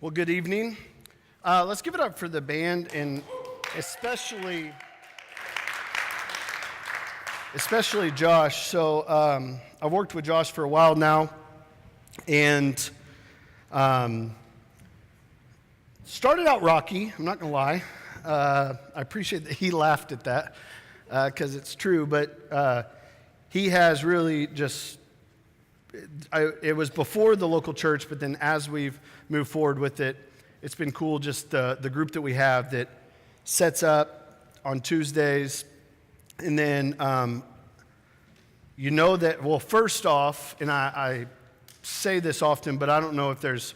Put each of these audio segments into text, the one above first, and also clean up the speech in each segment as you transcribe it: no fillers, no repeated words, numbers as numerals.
Well, good evening. Let's give it up for the band, and especially Josh. So I've worked with Josh for a while now, and started out rocky. I'm not gonna lie. I appreciate that he laughed at that because it's true. But he has really just. It was before the local church, but then as we've moved forward with it, it's been cool just the group that we have that sets up on Tuesdays. And then, you know that, well, first off, and I say this often, but I don't know if there's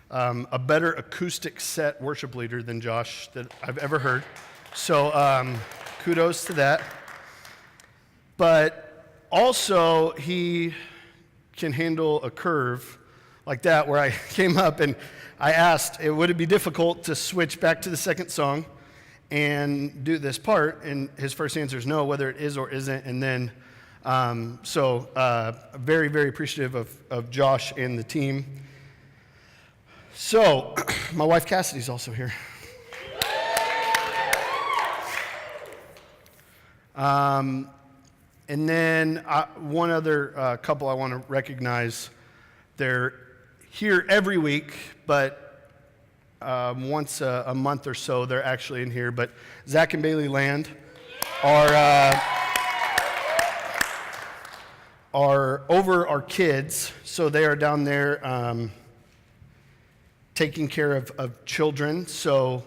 a better acoustic set worship leader than Josh that I've ever heard. So kudos to that. But also, he can handle a curve like that where I came up and I asked, would it be difficult to switch back to the second song and do this part? And his first answer is no, whether it is or isn't. And then, very, very appreciative of Josh and the team. So, my wife Cassidy's also here. And then one other couple I want to recognize. They're here every week, but once a month or so they're actually in here. But Zach and Bailey Land are over our kids, so they are down there taking care of children. So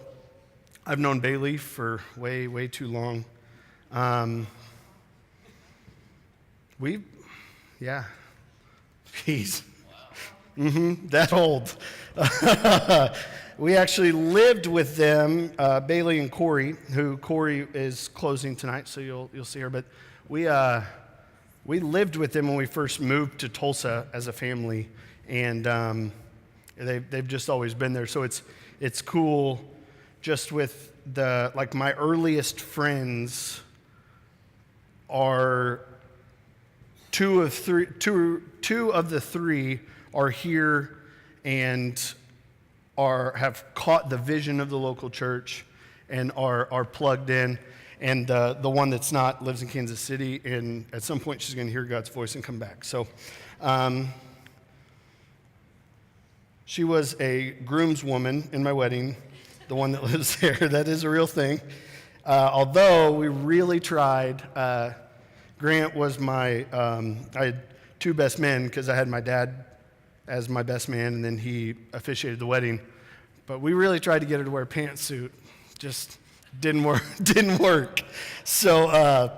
I've known Bailey for way, way too long. Jeez. That old. We actually lived with them, Bailey and Corey, who Corey is closing tonight, so you'll see her. But we lived with them when we first moved to Tulsa as a family, and they've just always been there. So it's cool, just with my earliest friends are. Two of the three are here and have caught the vision of the local church and are plugged in. And the one that's not lives in Kansas City, and at some point she's going to hear God's voice and come back. So she was a groomswoman in my wedding, the one that lives there. That is a real thing. Although we really tried. Grant was I had two best men because I had my dad as my best man, and then he officiated the wedding. But we really tried to get her to wear a pantsuit. Just didn't work. So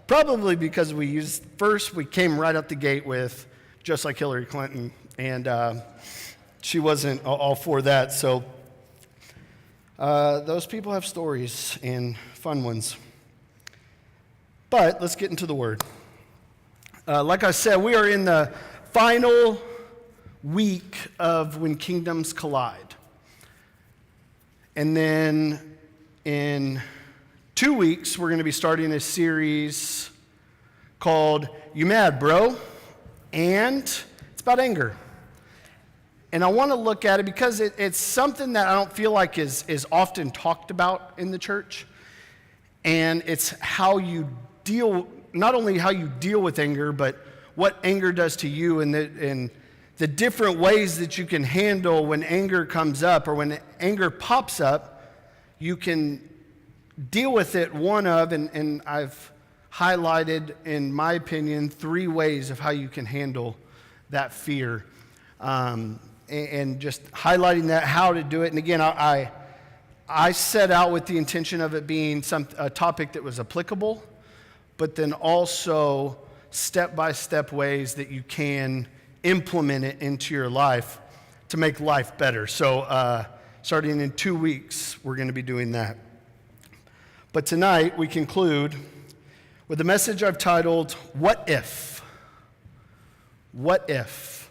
probably because we came right out the gate with just like Hillary Clinton, and she wasn't all for that. So those people have stories and fun ones. But let's get into the Word. Like I said, we are in the final week of When Kingdoms Collide. And then in 2 weeks, we're going to be starting a series called You Mad, Bro? And it's about anger. And I want to look at it because it's something that I don't feel like is often talked about in the church. And it's how you not only how you deal with anger, but what anger does to you and the different ways that you can handle when anger comes up or when anger pops up. You can deal with it and I've highlighted, in my opinion, 3 ways of how you can handle that fear. And just highlighting that, how to do it. And again, I set out with the intention of it being a topic that was applicable, but then also step-by-step ways that you can implement it into your life to make life better. So starting in 2 weeks, we're going to be doing that. But tonight, we conclude with a message I've titled, What If? What If?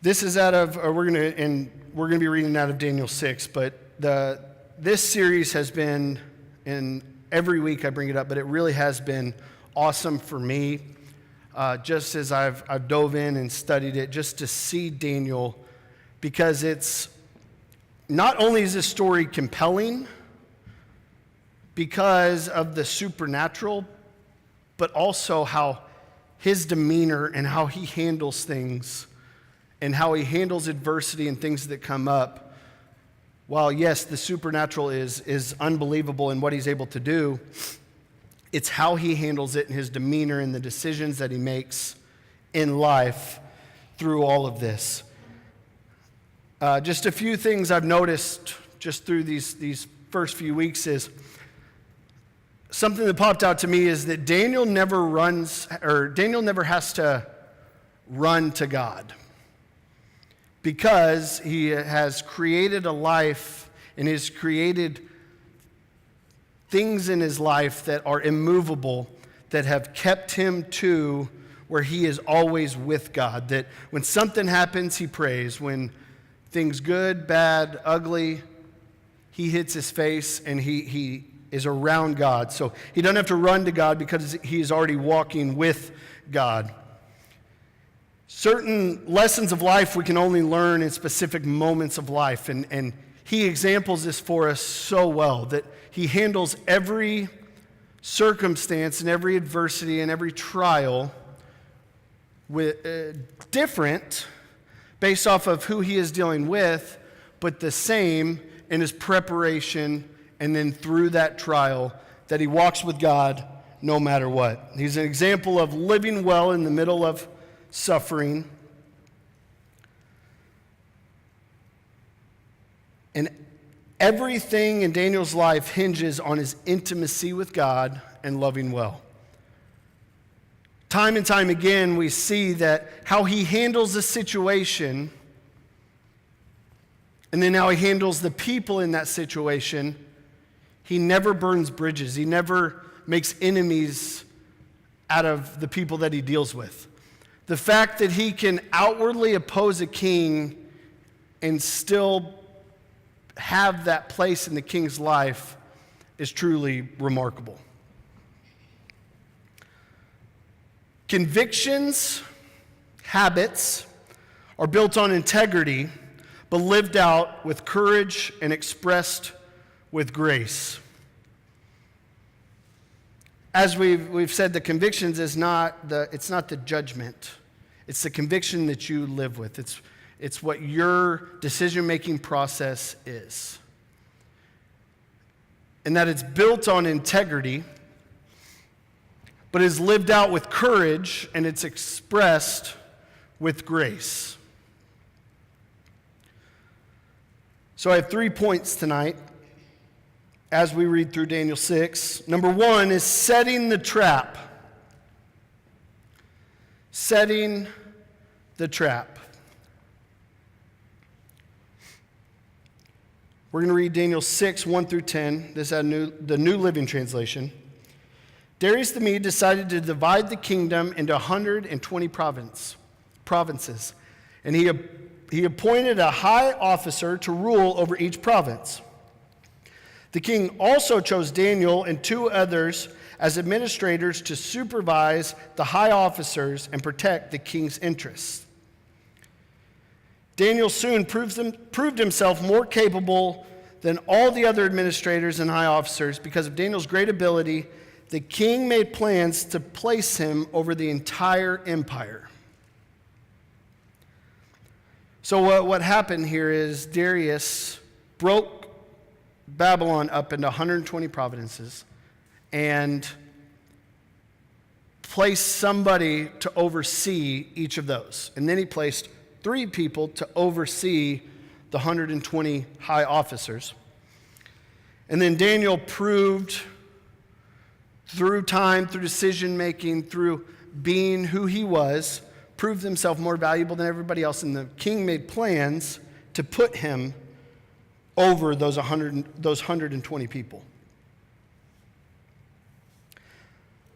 This is we're going to be reading out of Daniel 6, but this series has been, and every week I bring it up, but it really has been awesome for me. just as I've dove in and studied it, just to see Daniel, because it's not only is this story compelling because of the supernatural, but also how his demeanor and how he handles things and how he handles adversity and things that come up. While, yes, the supernatural is unbelievable in what he's able to do, it's how he handles it and his demeanor and the decisions that he makes in life through all of this. Just a few things I've noticed just through these first few weeks is something that popped out to me is that Daniel never has to run to God, because he has created a life and has created things in his life that are immovable, that have kept him to where he is always with God. That when something happens, he prays. When things good, bad, ugly, he hits his face and he is around God. So he doesn't have to run to God because he's already walking with God. Certain lessons of life we can only learn in specific moments of life. And he examples this for us so well, that he handles every circumstance and every adversity and every trial with different based off of who he is dealing with, but the same in his preparation and then through that trial, that he walks with God no matter what. He's an example of living well in the middle of suffering. And everything in Daniel's life hinges on his intimacy with God and loving well. Time and time again, we see that how he handles the situation and then how he handles the people in that situation. He never burns bridges. He never makes enemies out of the people that he deals with. The fact that he can outwardly oppose a king and still have that place in the king's life is truly remarkable. Convictions, habits are built on integrity, but lived out with courage and expressed with grace. As we've said, the convictions it's not the judgment. It's the conviction that you live with. It's what your decision-making process is. And that it's built on integrity, but is lived out with courage, and it's expressed with grace. So I have 3 points tonight as we read through Daniel 6. Number 1 is setting the trap. Setting the trap. We're going to read Daniel 6, 1 through 10. This is the New Living Translation. Darius the Mede decided to divide the kingdom into 120 provinces, and he appointed a high officer to rule over each province. The king also chose Daniel and 2 others as administrators to supervise the high officers and protect the king's interests. Daniel soon proved himself more capable than all the other administrators and high officers. Because of Daniel's great ability, the king made plans to place him over the entire empire. So what happened here is Darius broke Babylon up into 120 provinces and placed somebody to oversee each of those. And then he placed 3 people to oversee the 120 high officers. And then Daniel proved through time, through decision making, through being who he was, proved himself more valuable than everybody else. And the king made plans to put him over those 120 people.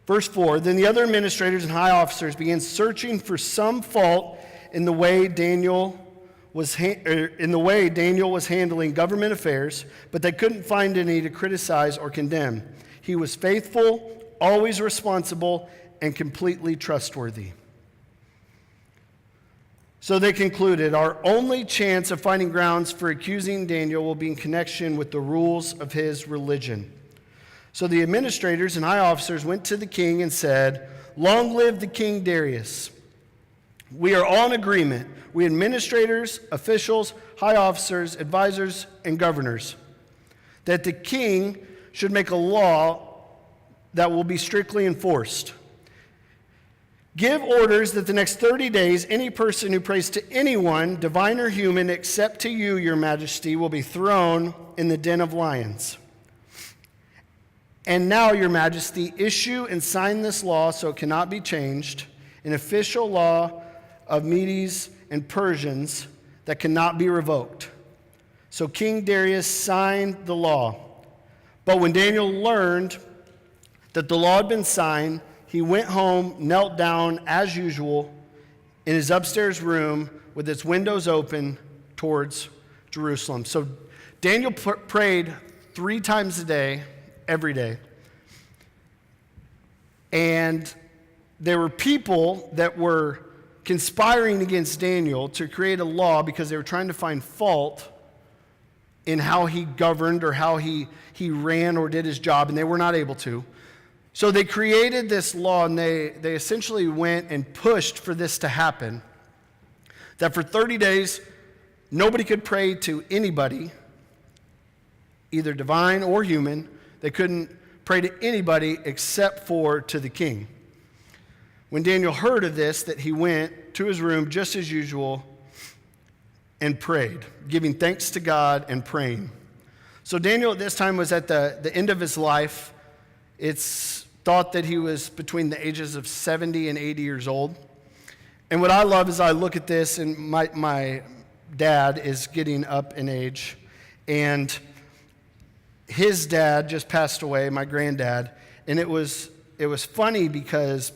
Verse 4, then the other administrators and high officers began searching for some fault in the way Daniel was handling government affairs, but they couldn't find any to criticize or condemn. He was faithful, always responsible, and completely trustworthy. So they concluded, our only chance of finding grounds for accusing Daniel will be in connection with the rules of his religion. So the administrators and high officers went to the king and said, long live the King Darius. We are all in agreement, we administrators, officials, high officers, advisors, and governors, that the king should make a law that will be strictly enforced. Give orders that the next 30 days, any person who prays to anyone, divine or human, except to you, your majesty, will be thrown in the den of lions. And now, your majesty, issue and sign this law so it cannot be changed, an official law of Medes and Persians that cannot be revoked. So King Darius signed the law. But when Daniel learned that the law had been signed, he went home, knelt down as usual in his upstairs room with its windows open towards Jerusalem. So Daniel prayed 3 times a day, every day. And there were people that were conspiring against Daniel to create a law because they were trying to find fault in how he governed or how he ran or did his job, and they were not able to. So they created this law, and they essentially went and pushed for this to happen, that for 30 days, nobody could pray to anybody, either divine or human. They couldn't pray to anybody except for to the king. When Daniel heard of this, that he went to his room just as usual and prayed, giving thanks to God and praying. So Daniel at this time was at the end of his life. It's thought that he was between the ages of 70 and 80 years old. And what I love is I look at this, and my dad is getting up in age, and his dad just passed away, my granddad, and it was funny because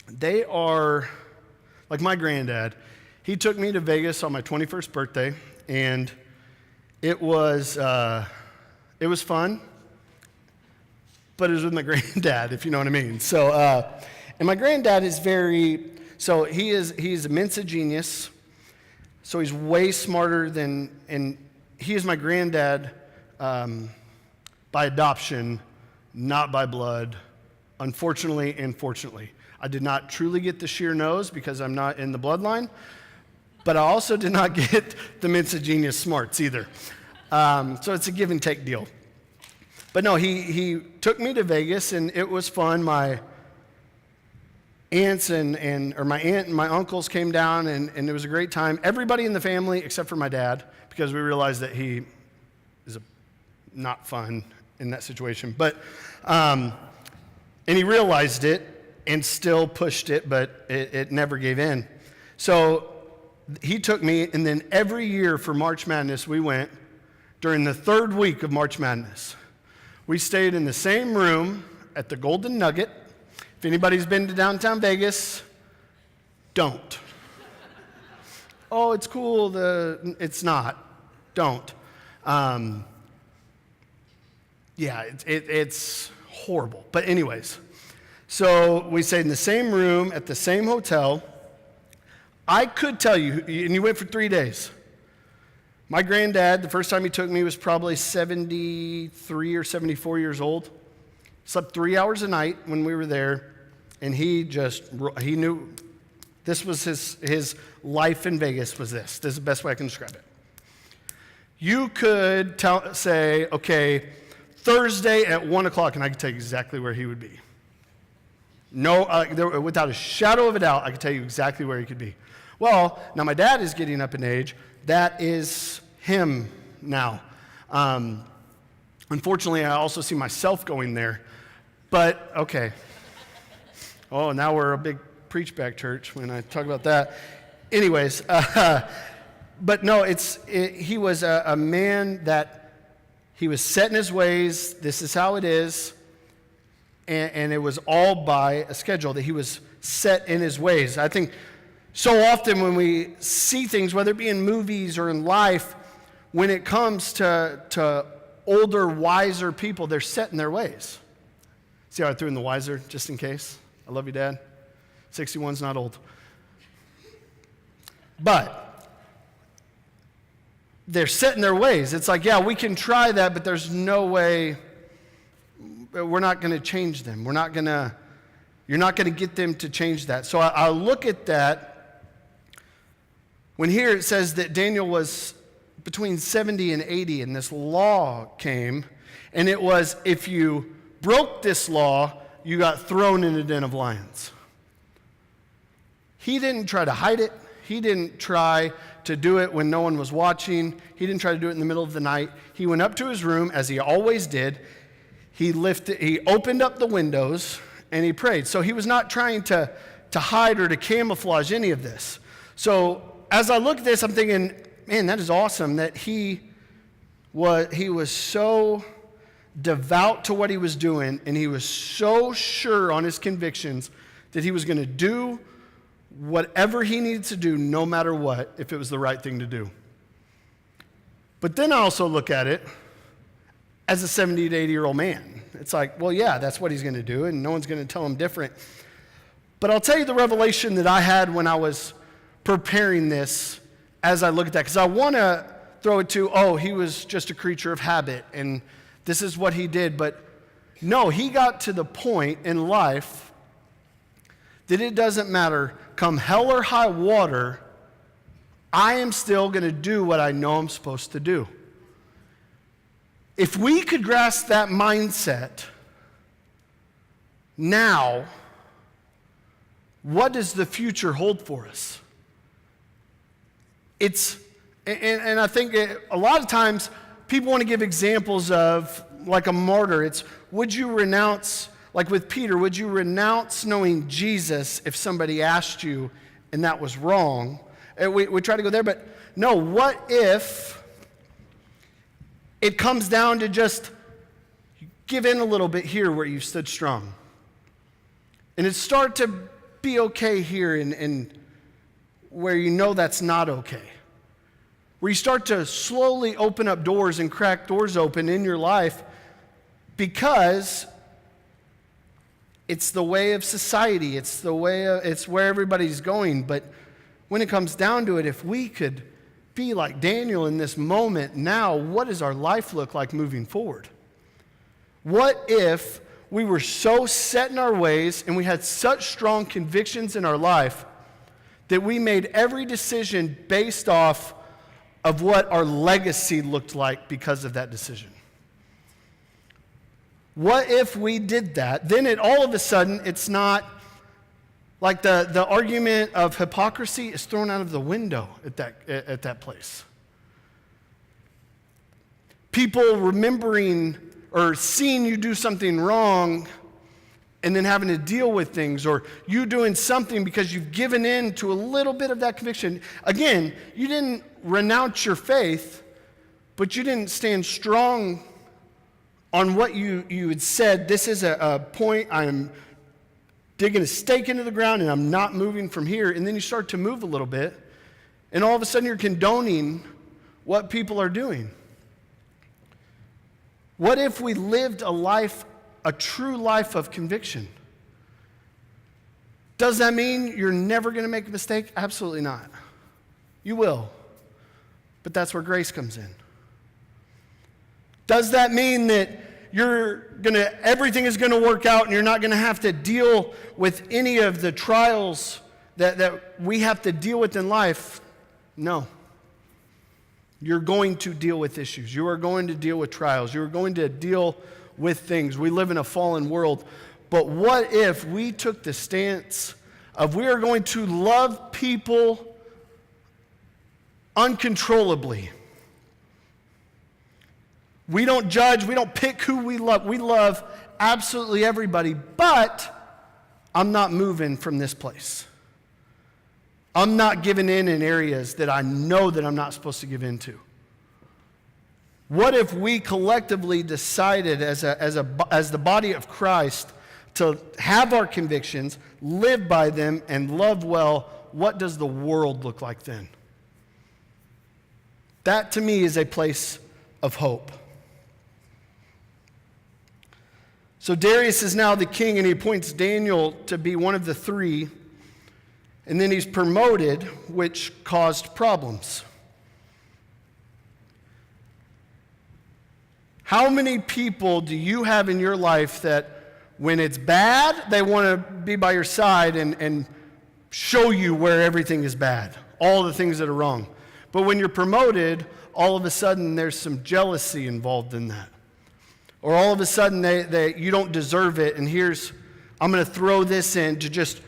they are, like my granddad, he took me to Vegas on my 21st birthday, and it was fun, but it was with my granddad, if you know what I mean. So, and my granddad is he's a Mensa genius, so he's way smarter than, and he is my granddad by adoption, not by blood, unfortunately and fortunately. I did not truly get the sheer nose because I'm not in the bloodline, but I also did not get the Mensa genius smarts either. So it's a give and take deal. But no, he took me to Vegas, and it was fun. My aunts or my aunt and my uncles came down, and it was a great time. Everybody in the family except for my dad, because we realized that he is not fun in that situation. But and he realized it and still pushed it, but it never gave in. So he took me, and then every year for March Madness, we went during the 3rd week of March Madness. We stayed in the same room at the Golden Nugget. If anybody's been to downtown Vegas, don't. Oh, it's cool. It's not. Don't. It's horrible. But anyways, so we stayed in the same room at the same hotel. I could tell you, and you went for 3 days. My granddad, the first time he took me, was probably 73 or 74 years old. Slept 3 hours a night when we were there, and he knew this was his life in Vegas was this. This is the best way I can describe it. You could say, okay, Thursday at 1 o'clock, and I could tell you exactly where he would be. No, without a shadow of a doubt, I could tell you exactly where he could be. Well, now my dad is getting up in age. That is him now. Unfortunately, I also see myself going there. But, okay. Oh, now we're a big preach-back church when I talk about that. Anyways, but no, he was a man that he was set in his ways. This is how it is. And it was all by a schedule that he was set in his ways. I think so often when we see things, whether it be in movies or in life, when it comes to older, wiser people, they're set in their ways. See how I threw in the wiser, just in case? I love you, Dad. 61's not old. But they're set in their ways. It's like, yeah, we can try that, but there's no way, we're not going to change them. You're not going to get them to change that. So I look at that. When here it says that Daniel was between 70 and 80, and this law came, and it was, if you broke this law, you got thrown in a den of lions. He didn't try to hide it. He didn't try to do it when no one was watching. He didn't try to do it in the middle of the night. He went up to his room, as he always did. He opened up the windows, and he prayed. So he was not trying to hide or to camouflage any of this. So as I look at this, I'm thinking, man, that is awesome that he was so devout to what he was doing, and he was so sure on his convictions that he was going to do whatever he needed to do, no matter what, if it was the right thing to do. But then I also look at it as a 70 to 80-year-old man. It's like, well, yeah, that's what he's going to do, and no one's going to tell him different. But I'll tell you the revelation that I had when I was preparing this as I look at that, because I want to throw it to, oh, he was just a creature of habit, and this is what he did. But no, he got to the point in life that it doesn't matter, come hell or high water, I am still going to do what I know I'm supposed to do. If we could grasp that mindset now, what does the future hold for us? And I think a lot of times people want to give examples of like a martyr. It's, would you renounce, like with Peter, would you renounce knowing Jesus if somebody asked you and that was wrong? We try to go there, but no, what if it comes down to just give in a little bit here where you stood strong? And it start to be okay here and where you know that's not okay. Where you start to slowly open up doors and crack doors open in your life because it's the way of society. It's where everybody's going. But when it comes down to it, if we could be like Daniel in this moment now, what does our life look like moving forward? What if we were so set in our ways and we had such strong convictions in our life that we made every decision based off of what our legacy looked like because of that decision? What if we did that? Then all of a sudden, it's not like the argument of hypocrisy is thrown out of the window at that place. People remembering or seeing you do something wrong and then having to deal with things, or you doing something because you've given in to a little bit of that conviction. Again, you didn't renounce your faith, but you didn't stand strong on what you had said. This is a point, I'm digging a stake into the ground and I'm not moving from here. And then you start to move a little bit, and all of a sudden you're condoning what people are doing. What if we lived a true life of conviction? Does that mean you're never going to make a mistake? Absolutely not. You will. But that's where grace comes in. Does that mean that everything is going to work out and you're not going to have to deal with any of the trials that we have to deal with in life? No. You're going to deal with issues. You are going to deal with trials. You are going to deal with things. We live in a fallen world. But what if we took the stance of we are going to love people uncontrollably? We don't judge. We don't pick who we love. We love absolutely everybody. But I'm not moving from this place. I'm not giving in areas that I know that I'm not supposed to give into. What if we collectively decided as the body of Christ to have our convictions, live by them, and love well? What does the world look like then? That to me is a place of hope. So Darius is now the king, and he appoints Daniel to be one of the three. And then he's promoted, which caused problems. How many people do you have in your life that when it's bad, they want to be by your side and show you where everything is bad, all the things that are wrong? But when you're promoted, all of a sudden there's some jealousy involved in that. Or all of a sudden you don't deserve it, and I'm going to throw this in to just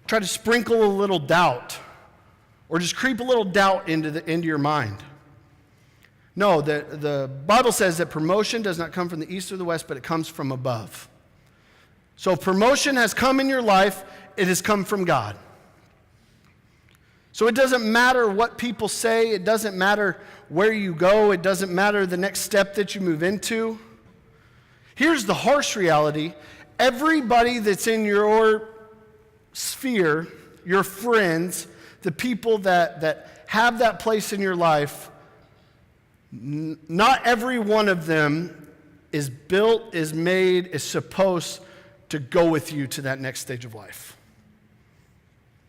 try to sprinkle a little doubt, or just creep a little doubt into your mind. No, the Bible says that promotion does not come from the east or the west, but it comes from above. So if promotion has come in your life, it has come from God. So it doesn't matter what people say, it doesn't matter where you go, it doesn't matter the next step that you move into. Here's the harsh reality. Everybody that's in your sphere, your friends, the people that have that place in your life, not every one of them is built, is made, is supposed to go with you to that next stage of life.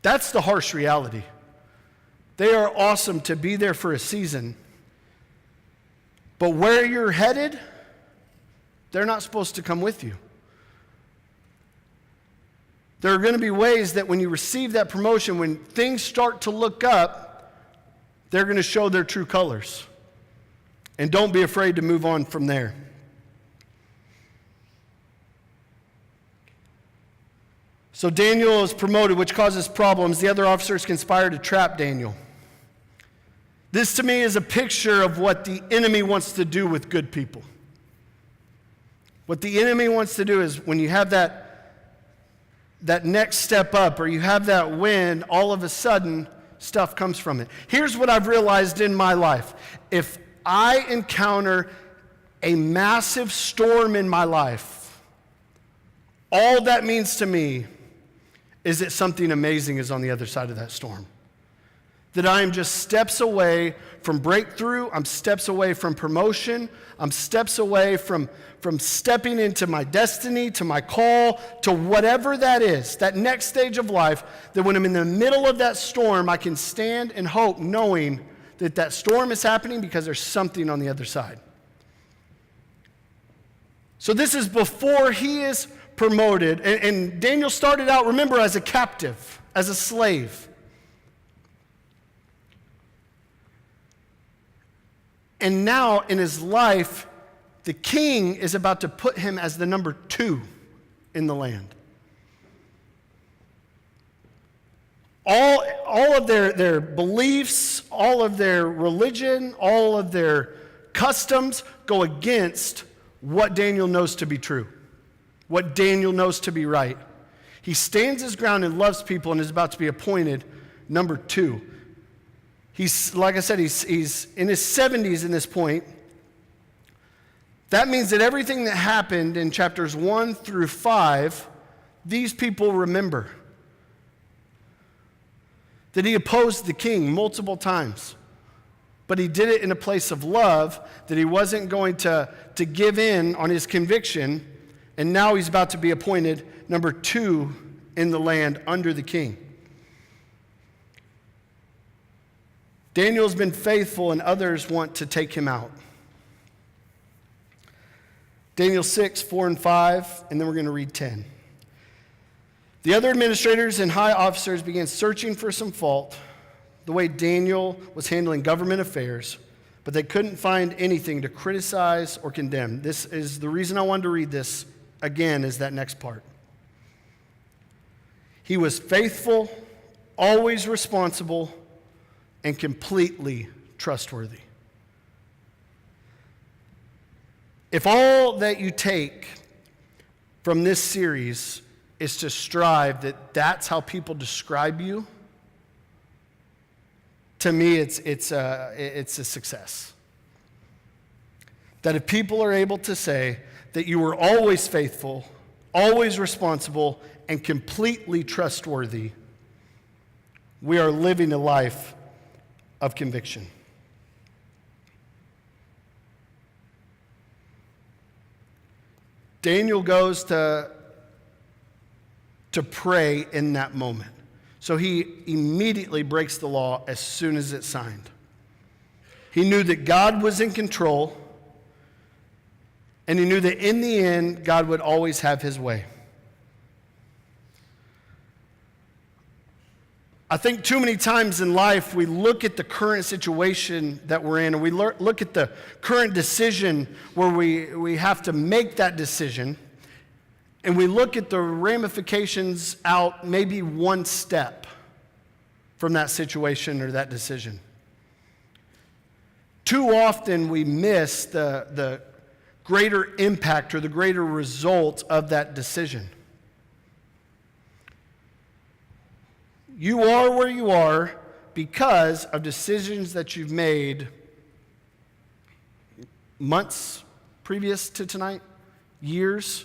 That's the harsh reality. They are awesome to be there for a season, but where you're headed, they're not supposed to come with you. There are going to be ways that when you receive that promotion, when things start to look up, they're going to show their true colors. And don't be afraid to move on from there. So Daniel is promoted, which causes problems. The other officers conspire to trap Daniel. This to me is a picture of what the enemy wants to do with good people. What the enemy wants to do is when you have that next step up, or you have that win, all of a sudden stuff comes from it. Here's what I've realized in my life. If I encounter a massive storm in my life, all that means to me is that something amazing is on the other side of that storm. That I am just steps away from breakthrough, I'm steps away from promotion, I'm steps away from stepping into my destiny, to my call, to whatever that is, that next stage of life, that when I'm in the middle of that storm, I can stand and hope knowing that that storm is happening because there's something on the other side. So this is before he is promoted, and Daniel started out, remember, as a captive, as a slave. And now in his life, the king is about to put him as the number 2 in the land. All of their beliefs, all of their religion, all of their customs go against what Daniel knows to be true, what Daniel knows to be right. He stands his ground and loves people and is about to be appointed number 2. He's, like I said, he's in his 70s in this point. That means that everything that happened in chapters 1 through 5, these people remember. That he opposed the king multiple times. But he did it in a place of love, that he wasn't going to give in on his conviction, and now he's about to be appointed number 2 in the land under the king. Daniel's been faithful, and others want to take him out. Daniel 6, 4 and 5, and then we're going to read 10. The other administrators and high officers began searching for some fault, the way Daniel was handling government affairs, but they couldn't find anything to criticize or condemn. This is the reason I wanted to read this again, is that next part. He was faithful, always responsible, and completely trustworthy. If all that you take from this series is to strive that that's how people describe you, to me it's a success. That if people are able to say that you were always faithful, always responsible, and completely trustworthy, we are living a life of conviction. Daniel goes to pray in that moment, So he immediately breaks the law as soon as it's signed. He knew that God was in control, and he knew that in the end, God would always have his way. I think too many times in life we look at the current situation that we're in, and we look at the current decision where we have to make that decision, and we look at the ramifications out maybe one step from that situation or that decision. Too often we miss the greater impact or the greater result of that decision. You are where you are because of decisions that you've made months previous to tonight, years.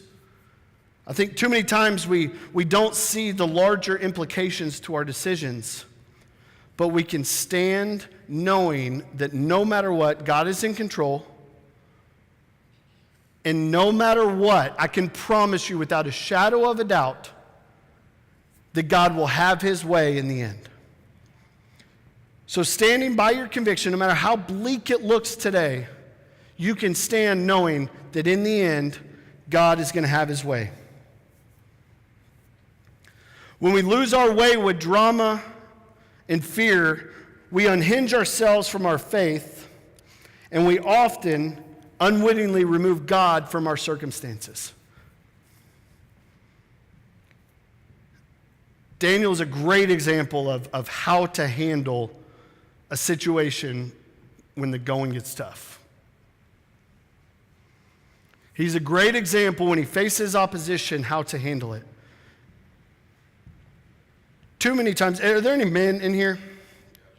I think too many times we don't see the larger implications to our decisions, but we can stand knowing that no matter what, God is in control, and no matter what, I can promise you without a shadow of a doubt that God will have his way in the end. So standing by your conviction, no matter how bleak it looks today, you can stand knowing that in the end, God is going to have his way. When we lose our way with drama and fear, we unhinge ourselves from our faith, and we often unwittingly remove God from our circumstances. Daniel is a great example of how to handle a situation when the going gets tough. He's a great example when he faces opposition, how to handle it. Too many times, are there any men in here?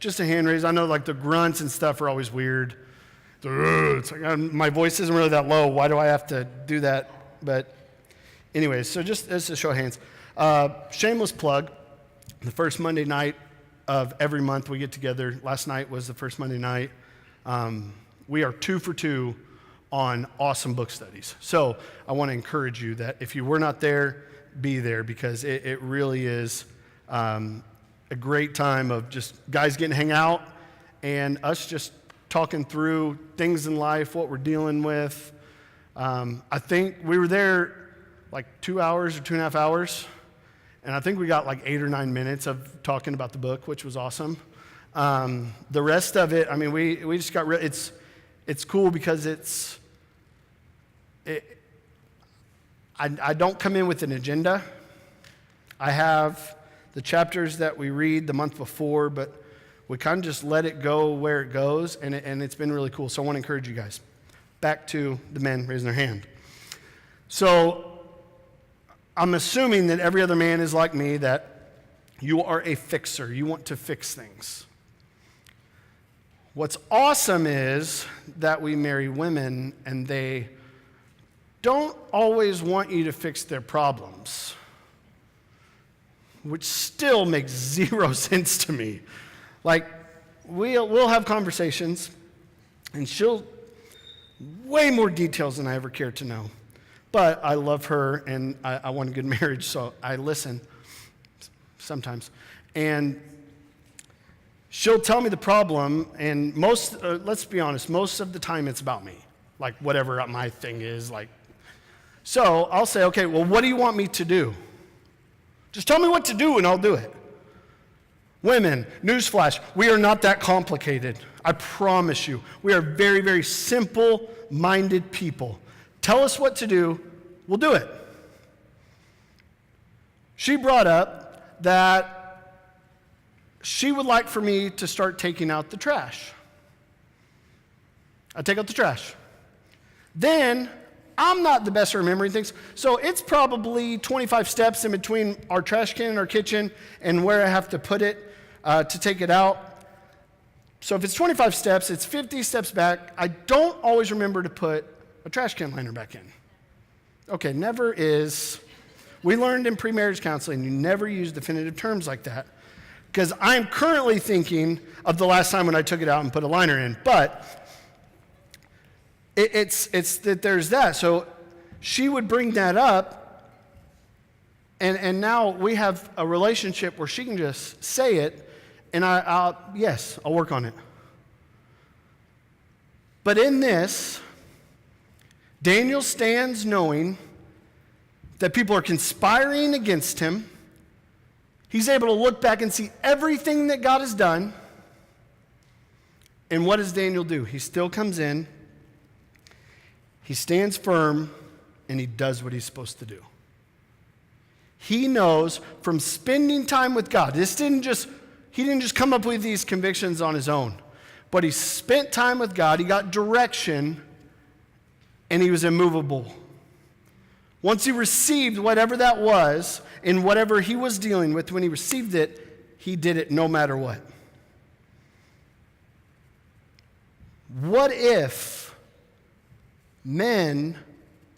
Just a hand raise. I know like the grunts and stuff are always weird. It's like, my voice isn't really that low. Why do I have to do that? But anyways, so just as a show of hands. Shameless plug, the first Monday night of every month we get together. Last night was the first Monday night. We are 2 for 2 on awesome book studies. So I want to encourage you that if you were not there, be there, because it really is a great time of just guys getting to hang out and us just talking through things in life, what we're dealing with. I think we were there like 2 hours or 2.5 hours. And I think we got like 8 or 9 minutes of talking about the book, which was awesome. The rest of it, I mean, we just got it's cool because I don't come in with an agenda. I have the chapters that we read the month before, but we kind of just let it go where it goes, and it's been really cool. So I want to encourage you guys. Back to the men raising their hand. So I'm assuming that every other man is like me, that you are a fixer. You want to fix things. What's awesome is that we marry women, and they don't always want you to fix their problems, which still makes zero sense to me. Like, we'll have conversations, and she'll way more details than I ever cared to know. But I love her, and I want a good marriage, so I listen sometimes. And she'll tell me the problem, and let's be honest, most of the time it's about me, like whatever my thing is. So I'll say, okay, well, what do you want me to do? Just tell me what to do, and I'll do it. Women, newsflash, we are not that complicated. I promise you. We are very, very simple-minded people. Tell us what to do, we'll do it. She brought up that she would like for me to start taking out the trash. I take out the trash. Then, I'm not the best at remembering things, so it's probably 25 steps in between our trash can and our kitchen and where I have to put it to take it out. So if it's 25 steps, it's 50 steps back. I don't always remember to put a trash can liner back in. Okay, never is. We learned in pre-marriage counseling, you never use definitive terms like that, because I'm currently thinking of the last time when I took it out and put a liner in. But it's that there's that. So she would bring that up, And now we have a relationship where she can just say it, and yes, I'll work on it. But in this, Daniel stands knowing that people are conspiring against him. He's able to look back and see everything that God has done. And what does Daniel do? He still comes in, he stands firm, and he does what he's supposed to do. He knows from spending time with God, he didn't just come up with these convictions on his own, but he spent time with God, he got direction, and he was immovable. Once he received whatever that was, and whatever he was dealing with, when he received it, he did it no matter what. What if men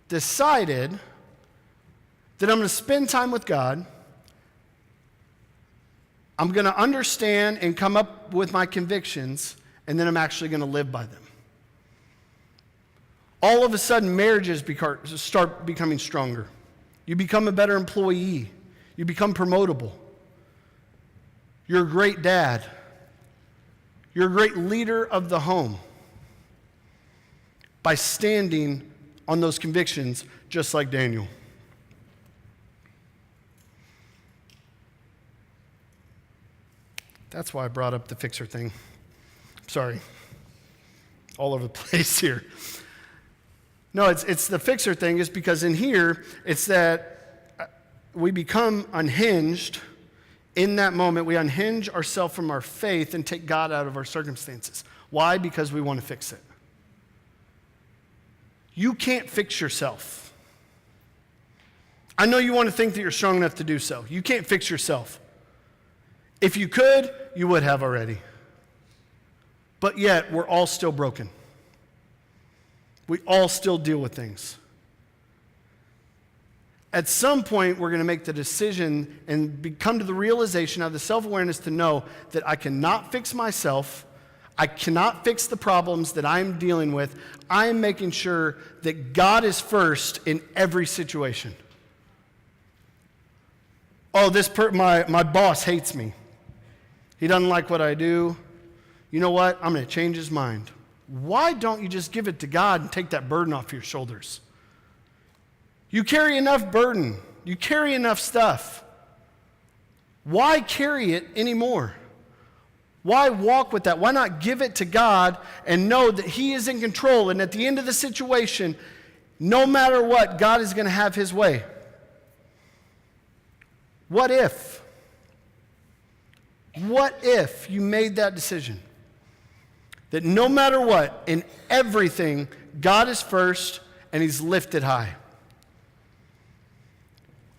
decided that I'm going to spend time with God, I'm going to understand and come up with my convictions, and then I'm actually going to live by them? All of a sudden, marriages start becoming stronger. You become a better employee. You become promotable. You're a great dad. You're a great leader of the home by standing on those convictions just like Daniel. That's why I brought up the fixer thing. Sorry. All over the place here. No, it's the fixer thing is because in here, it's that we become unhinged in that moment. We unhinge ourselves from our faith and take God out of our circumstances. Why? Because we want to fix it. You can't fix yourself. I know you want to think that you're strong enough to do so. You can't fix yourself. If you could, you would have already. But yet, we're all still broken. We all still deal with things. At some point, we're going to make the decision and come to the realization, have the self-awareness to know that I cannot fix myself. I cannot fix the problems that I'm dealing with. I am making sure that God is first in every situation. Oh, my boss hates me. He doesn't like what I do. You know what? I'm going to change his mind. Why don't you just give it to God and take that burden off your shoulders? You carry enough burden. You carry enough stuff. Why carry it anymore? Why walk with that? Why not give it to God and know that He is in control, and at the end of the situation, no matter what, God is going to have His way? What if? What if you made that decision? That no matter what, in everything, God is first and He's lifted high.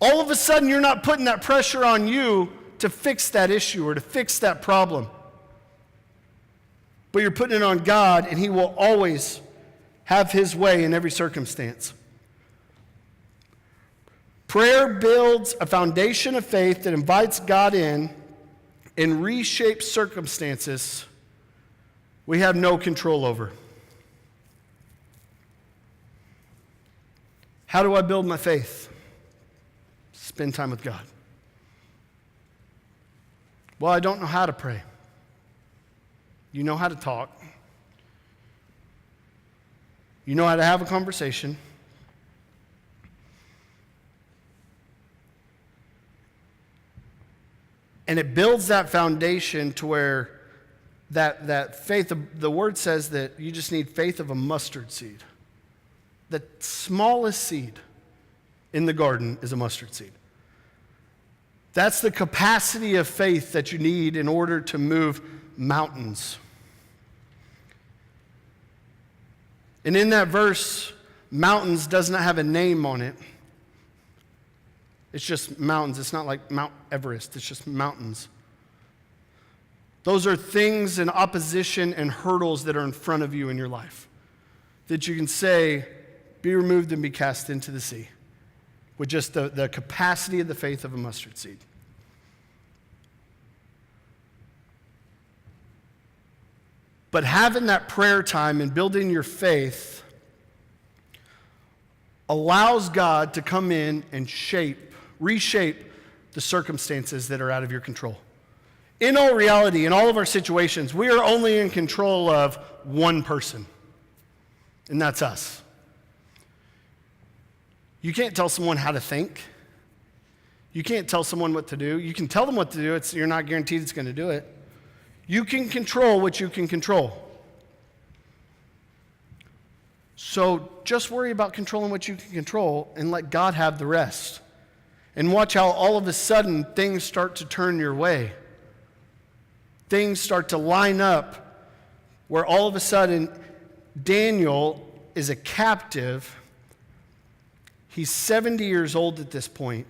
All of a sudden, you're not putting that pressure on you to fix that issue or to fix that problem. But you're putting it on God, and He will always have His way in every circumstance. Prayer builds a foundation of faith that invites God in and reshapes circumstances we have no control over. How do I build my faith? Spend time with God. Well, I don't know how to pray. You know how to talk. You know how to have a conversation. And it builds that foundation to where that faith, the word says that you just need faith of a mustard seed. The smallest seed in the garden is a mustard seed. That's the capacity of faith that you need in order to move mountains. And in that verse, mountains does not have a name on it. It's just mountains. It's not like Mount Everest. It's just mountains. Those are things and opposition and hurdles that are in front of you in your life that you can say, be removed and be cast into the sea, with just the capacity of the faith of a mustard seed. But having that prayer time and building your faith allows God to come in and shape reshape the circumstances that are out of your control. In all reality, in all of our situations, we are only in control of one person, and that's us. You can't tell someone how to think. You can't tell someone what to do. You can tell them what to do. You're not guaranteed it's going to do it. You can control what you can control. So just worry about controlling what you can control and let God have the rest. And watch how all of a sudden things start to turn your way. Things start to line up where all of a sudden Daniel is a captive. He's 70 years old at this point.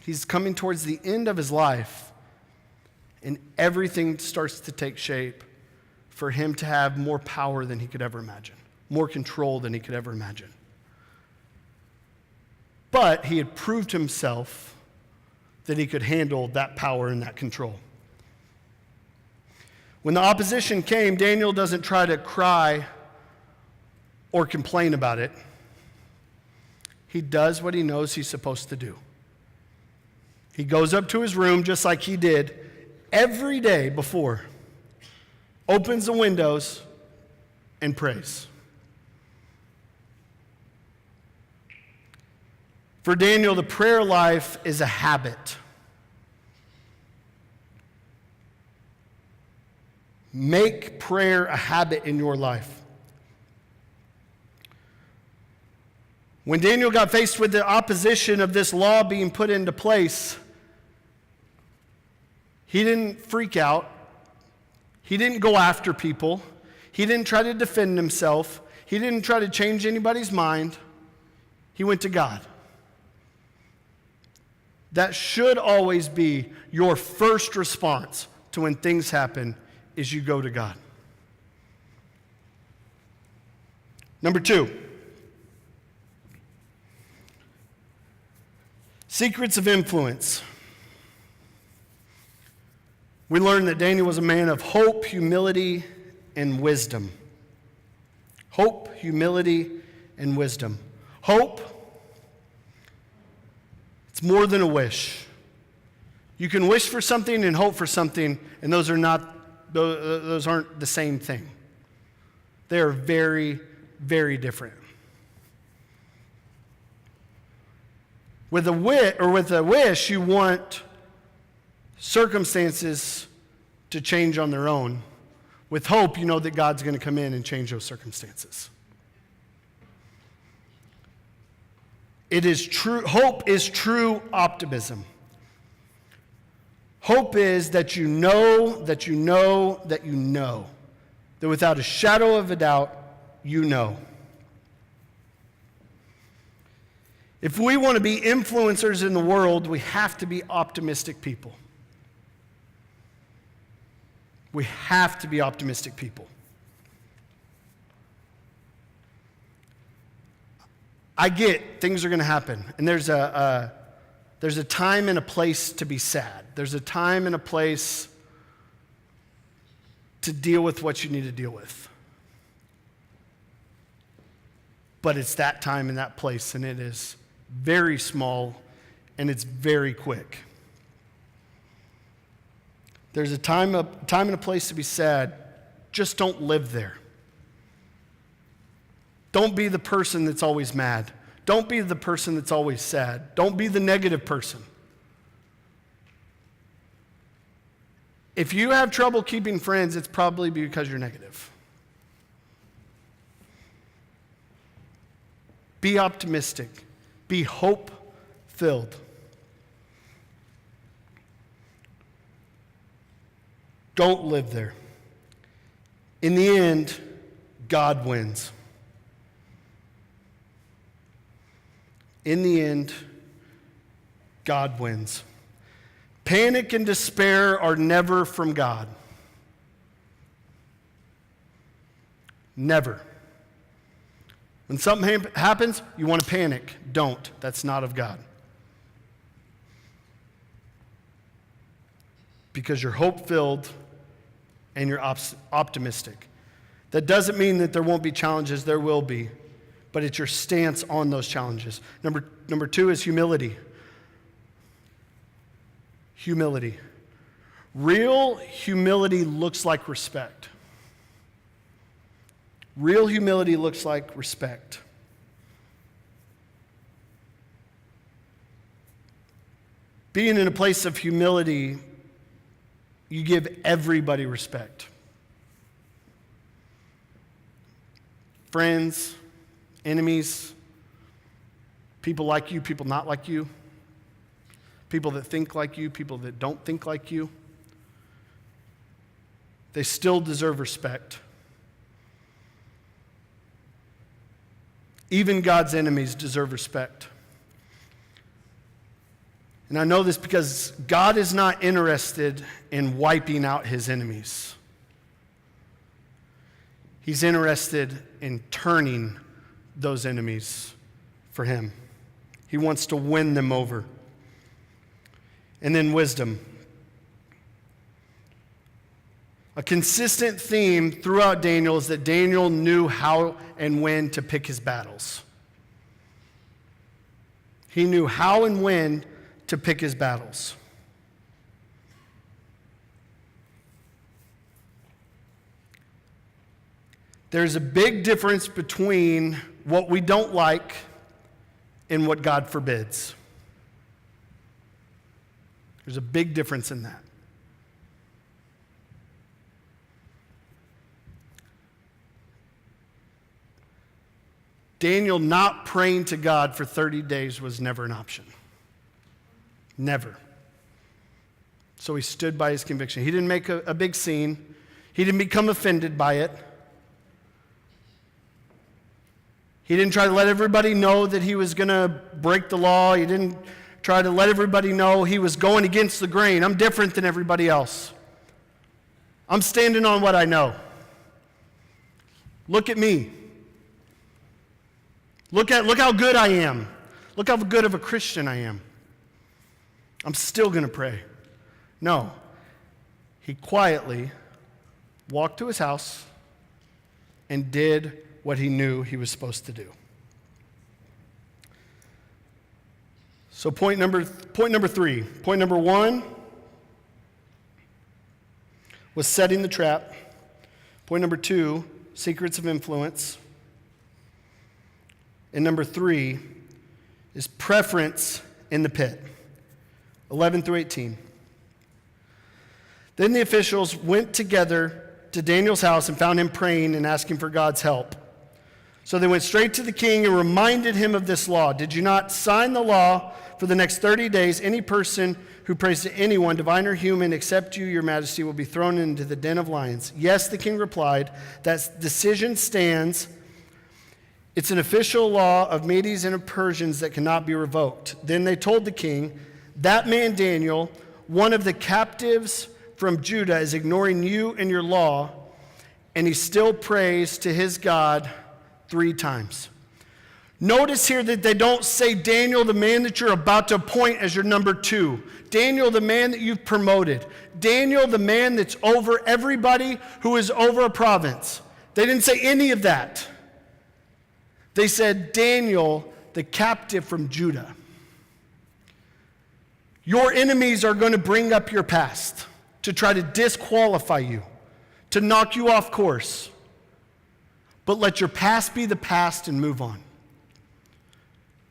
He's coming towards the end of his life, and everything starts to take shape for him to have more power than he could ever imagine, more control than he could ever imagine. But he had proved himself that he could handle that power and that control. When the opposition came, Daniel doesn't try to cry or complain about it. He does what he knows he's supposed to do. He goes up to his room just like he did every day before, opens the windows, and prays. For Daniel, the prayer life is a habit. Make prayer a habit in your life. When Daniel got faced with the opposition of this law being put into place, he didn't freak out. He didn't go after people. He didn't try to defend himself. He didn't try to change anybody's mind. He went to God. That should always be your first response to when things happen, is you go to God. Number 2, secrets of influence. We learned that Daniel was a man of hope, humility, and wisdom. Hope, humility, and wisdom. Hope, it's more than a wish. You can wish for something and hope for something, and those aren't the same thing. They are very, very different. With a wish, you want circumstances to change on their own. With hope, you know that God's going to come in and change those circumstances. It is true. Hope is true optimism. Hope is that you know that you know that you know. That without a shadow of a doubt, you know. If we want to be influencers in the world, we have to be optimistic people. We have to be optimistic people. I get things are going to happen, and there's a time and a place to be sad. There's a time and a place to deal with what you need to deal with. But it's that time and that place, and it is very small, and it's very quick. There's a time and a place to be sad. Just don't live there. Don't be the person that's always mad. Don't be the person that's always sad. Don't be the negative person. If you have trouble keeping friends, it's probably because you're negative. Be optimistic. Be hope-filled. Don't live there. In the end, God wins. In the end, God wins. Panic and despair are never from God. Never. When something happens, you want to panic. Don't. That's not of God. Because you're hope-filled and you're optimistic. That doesn't mean that there won't be challenges. There will be. But it's your stance on those challenges. Number 2 is humility. humility. Real humility looks like respect. Real humility looks like respect. Being in a place of humility, you give everybody respect. Friends, enemies, people like you, people not like you, people that think like you, people that don't think like you. They still deserve respect. Even God's enemies deserve respect. And I know this because God is not interested in wiping out his enemies. He's interested in turning those enemies for him. He wants to win them over. And then wisdom. A consistent theme throughout Daniel is that Daniel knew how and when to pick his battles. He knew how and when to pick his battles. There's a big difference between what we don't like and what God forbids. There's a big difference in that. Daniel not praying to God for 30 days was never an option. Never. So he stood by his conviction. He didn't make a big scene. He didn't become offended by it. He didn't try to let everybody know that he was going to break the law. He didn't try to let everybody know he was going against the grain. I'm different than everybody else. I'm standing on what I know. Look at me. Look how good I am. Look how good of a Christian I am. I'm still going to pray. No. He quietly walked to his house and did what he knew he was supposed to do. So point number 3. Point number 1 was setting the trap. Point number 2, secrets of influence. And number 3 is preference in the pit. 11 through 18. Then the officials went together to Daniel's house and found him praying and asking for God's help. So they went straight to the king and reminded him of this law. Did you not sign the law for the next 30 days? Any person who prays to anyone, divine or human, except you, your majesty, will be thrown into the den of lions. Yes, the king replied, that decision stands. It's an official law of Medes and of Persians that cannot be revoked. Then they told the king, that man Daniel, one of the captives from Judah, is ignoring you and your law, and he still prays to his God 3 times. Notice here that they don't say Daniel, the man that you're about to appoint as your number 2. Daniel, the man that you've promoted. Daniel, the man that's over everybody who is over a province. They didn't say any of that. They said Daniel, the captive from Judah. Your enemies are going to bring up your past to try to disqualify you, to knock you off course. But let your past be the past and move on.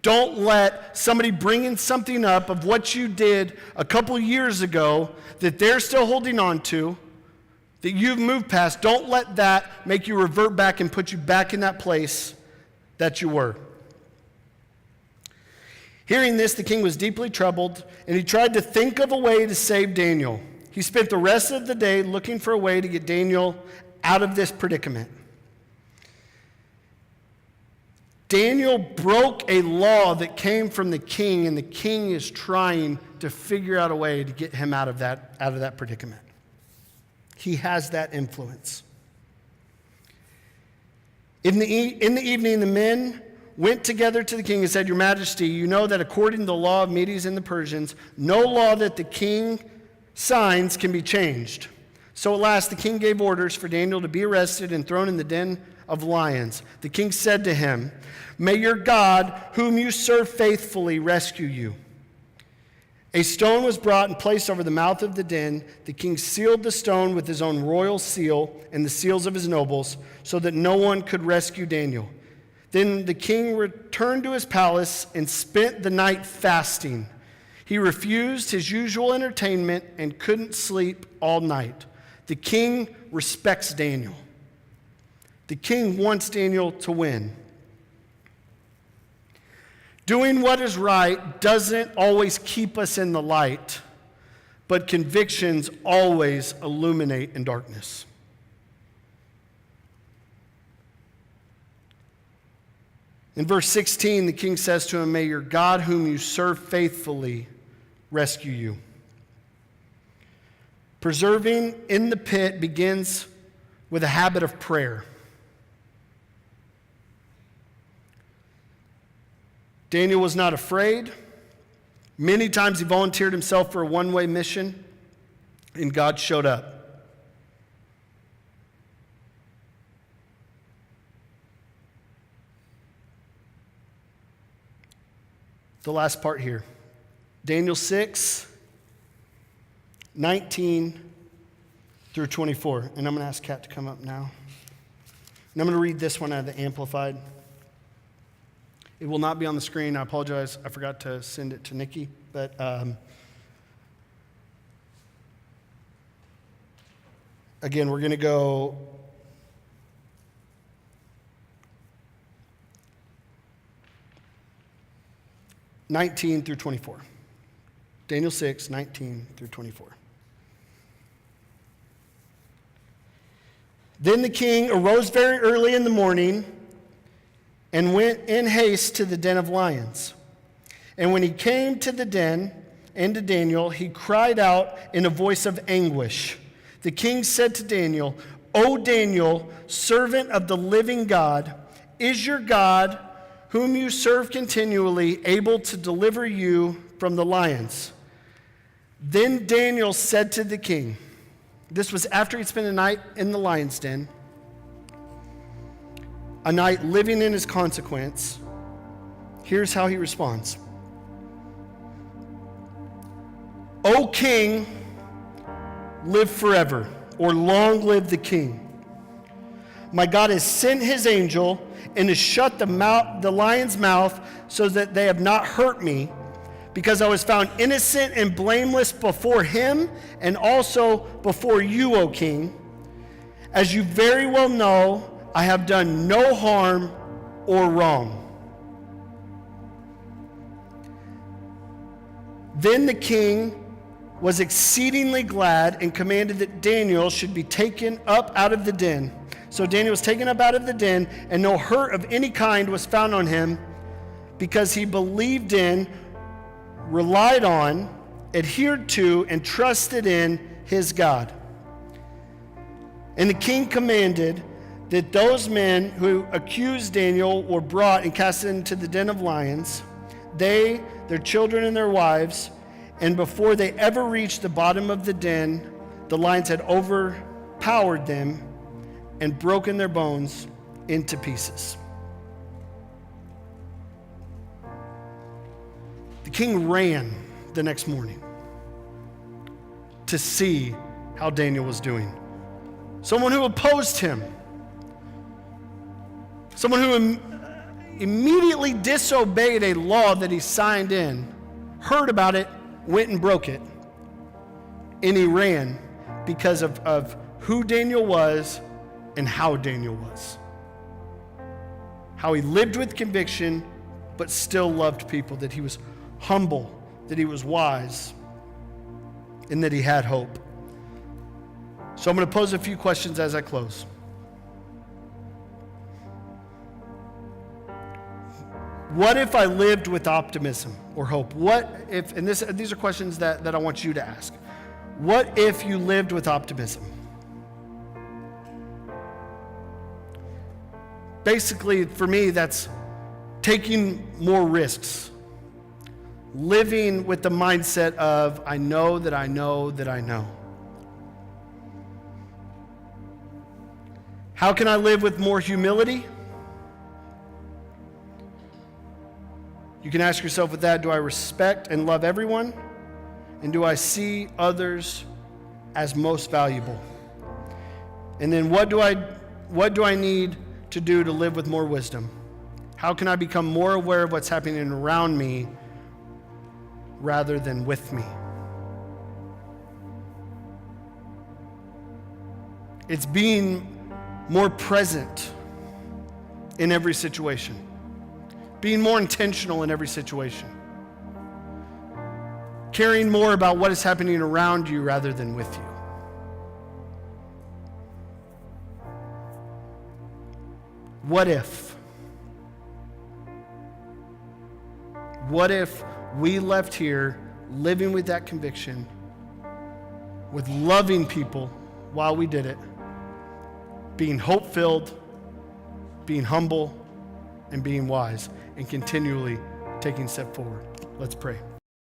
Don't let somebody bring in something up of what you did a couple years ago that they're still holding on to, that you've moved past. Don't let that make you revert back and put you back in that place that you were. Hearing this, the king was deeply troubled, and he tried to think of a way to save Daniel. He spent the rest of the day looking for a way to get Daniel out of this predicament. Daniel broke a law that came from the king, and the king is trying to figure out a way to get him out of that predicament. He has that influence. In the evening, the men went together to the king and said, Your Majesty, you know that according to the law of Medes and the Persians, no law that the king signs can be changed. So at last the king gave orders for Daniel to be arrested and thrown in the den of lions. The king said to him, May your God, whom you serve faithfully, rescue you. A stone was brought and placed over the mouth of the den. The king sealed the stone with his own royal seal and the seals of his nobles, so that no one could rescue Daniel. Then the king returned to his palace and spent the night fasting. He refused his usual entertainment and couldn't sleep all night. The king respects Daniel. The king wants Daniel to win. Doing what is right doesn't always keep us in the light, but convictions always illuminate in darkness. In verse 16, the king says to him, "May your God, whom you serve faithfully, rescue you." Persevering in the pit begins with a habit of prayer. Daniel was not afraid. Many times he volunteered himself for a one-way mission, and God showed up. The last part here. Daniel 6, 19 through 24. And I'm going to ask Kat to come up now. And I'm going to read this one out of the Amplified. It will not be on the screen. I apologize. I forgot to send it to Nikki. But again, we're going to go (19 through 24). Daniel 6, 19 through 24. Then the king arose very early in the morning and went in haste to the den of lions. And when he came to the den and to Daniel, he cried out in a voice of anguish. The king said to Daniel, "O Daniel, servant of the living God, is your God, whom you serve continually, able to deliver you from the lions?" Then Daniel said to the king, this was after he'd spent a night in the lion's den, a night living in his consequence. Here's how he responds. "O king, live forever," or "long live the king. My God has sent his angel and has shut the lion's mouth so that they have not hurt me, because I was found innocent and blameless before him and also before you, O king. As you very well know, I have done no harm or wrong." Then the king was exceedingly glad and commanded that Daniel should be taken up out of the den. So Daniel was taken up out of the den, and no hurt of any kind was found on him, because he believed in, relied on, adhered to, and trusted in his God. And the king commanded that those men who accused Daniel were brought and cast into the den of lions, they, their children, and their wives, and before they ever reached the bottom of the den, the lions had overpowered them and broken their bones into pieces. The king ran the next morning to see how Daniel was doing. Someone who opposed him, someone who immediately disobeyed a law that he signed in, heard about it, went and broke it, and he ran because of who Daniel was and how Daniel was. How he lived with conviction, but still loved people, that he was humble, that he was wise, and that he had hope. So I'm going to pose a few questions as I close. What if I lived with optimism or hope? What if, and these are questions that I want you to ask. What if you lived with optimism? Basically, for me, that's taking more risks. Living with the mindset of, I know that I know that I know. How can I live with more humility? You can ask yourself with that, do I respect and love everyone? And do I see others as most valuable? And then what do I need to do to live with more wisdom? How can I become more aware of what's happening around me rather than with me? It's being more present in every situation, being more intentional in every situation, caring more about what is happening around you rather than with you. What if? What if we left here living with that conviction, with loving people while we did it, being hope-filled, being humble, and being wise, and continually taking a step forward? Let's pray.